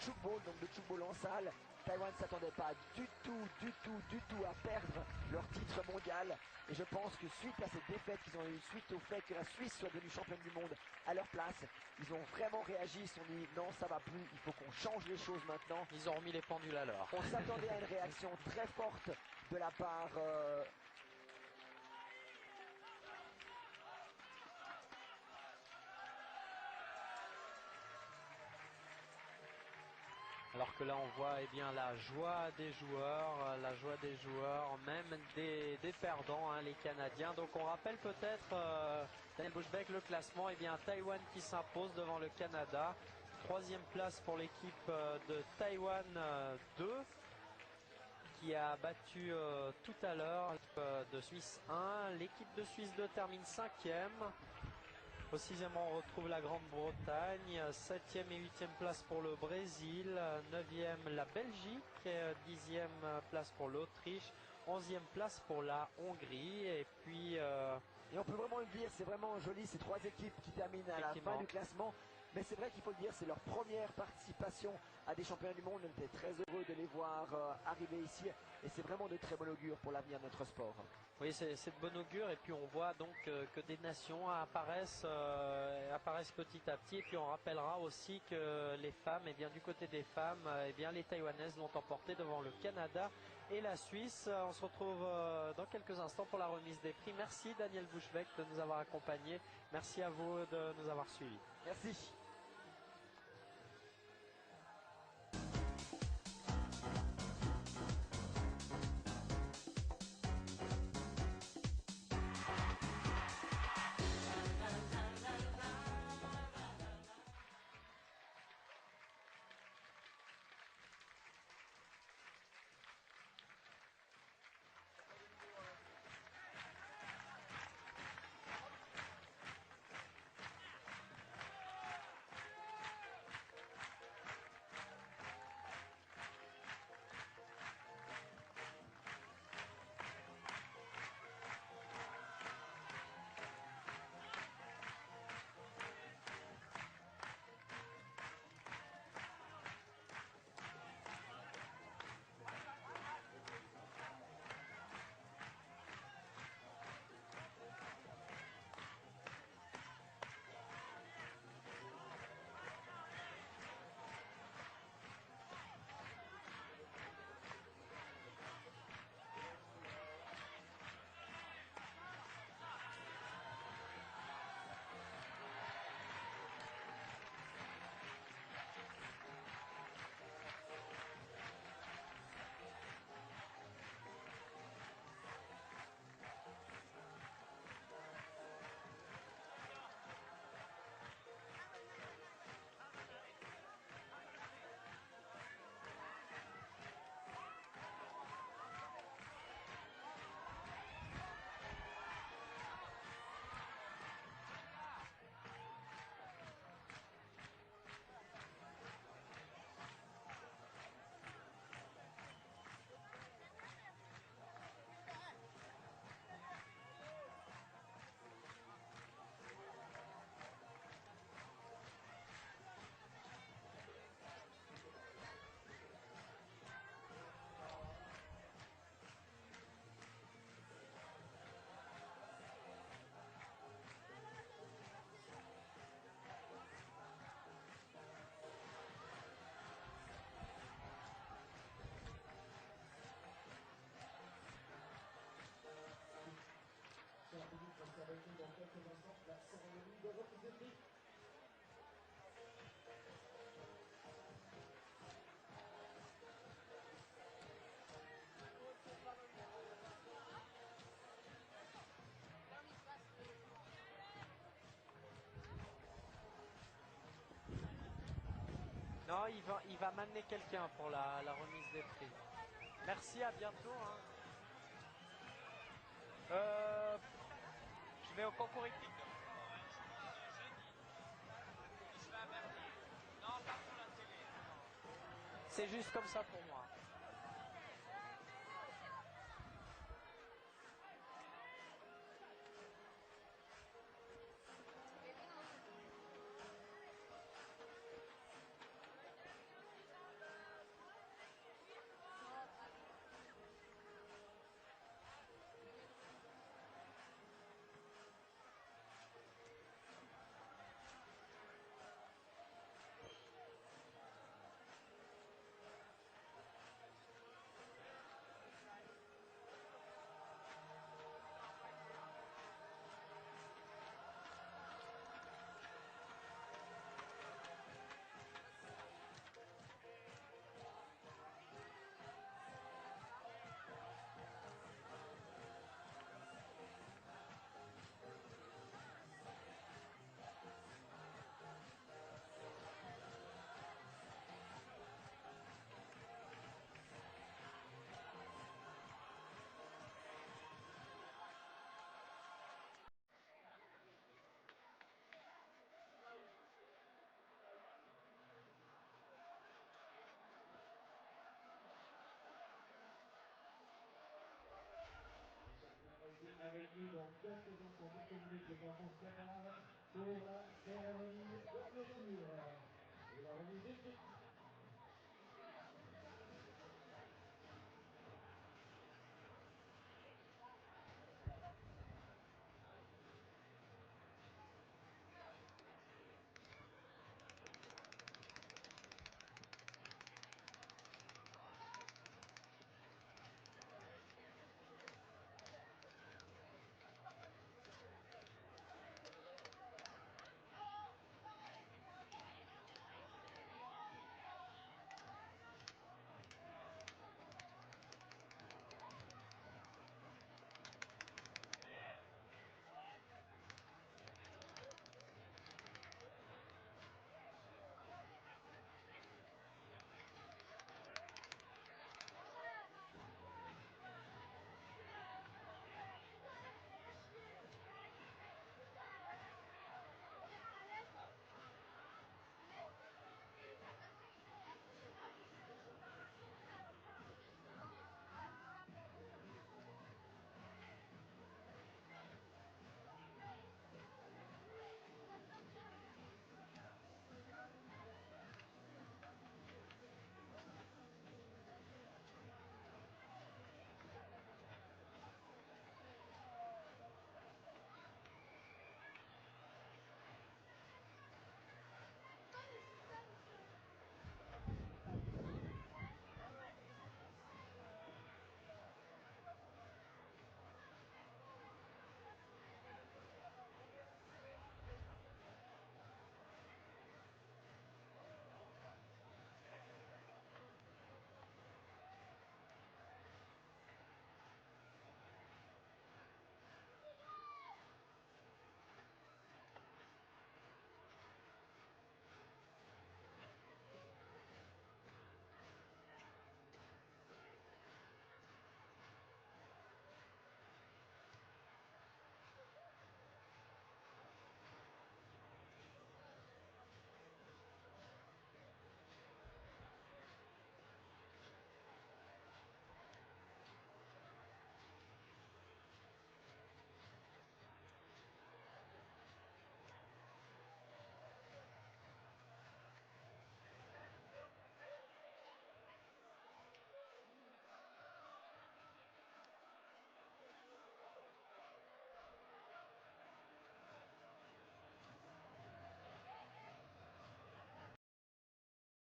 tchoukball, donc de tchoukball en salle. Taïwan ne s'attendait pas du tout à perdre leur titre mondial. Et je pense que suite à cette défaite qu'ils ont eue, suite au fait que la Suisse soit devenue championne du monde à leur place, ils ont vraiment réagi, ils se sont dit non ça va plus, il faut qu'on change les choses maintenant. Ils ont remis les pendules à l'heure. On s'attendait à une réaction très forte de la part alors que là on voit la joie des joueurs, même des perdants, hein, les Canadiens. Donc on rappelle peut-être, Daniel Bushbeck, le classement, Taïwan qui s'impose devant le Canada. Troisième place pour l'équipe de Taïwan 2 qui a battu tout à l'heure de Suisse 1. L'équipe de Suisse 2 termine 5e. Au 6e rang, on retrouve la Grande-Bretagne, 7e et 8e place pour le Brésil, 9e la Belgique, 10e place pour l'Autriche, 11e place pour la Hongrie. Et puis et on peut vraiment le dire, c'est vraiment joli ces trois équipes qui terminent à la fin du classement. Mais c'est vrai qu'il faut le dire, c'est leur première participation à des championnats du monde. On était très heureux de les voir arriver ici. Et c'est vraiment de très bon augure pour l'avenir de notre sport. Oui, c'est de bon augure. Et puis on voit donc que des nations apparaissent petit à petit. Et puis on rappellera aussi que les femmes, du côté des femmes, les Taïwanaises l'ont emporté devant le Canada et la Suisse. On se retrouve dans quelques instants pour la remise des prix. Merci Daniel Bushbeck de nous avoir accompagnés. Merci à vous de nous avoir suivis. Merci. Non, il va m'amener quelqu'un pour la remise des prix. Merci, à bientôt. Hein. Je vais au concours hippique. C'est juste comme ça pour moi. réunis dans quelques instants, quelques minutes, les garçons se préparent pour la cérémonie de clôture. Et la remise des titres.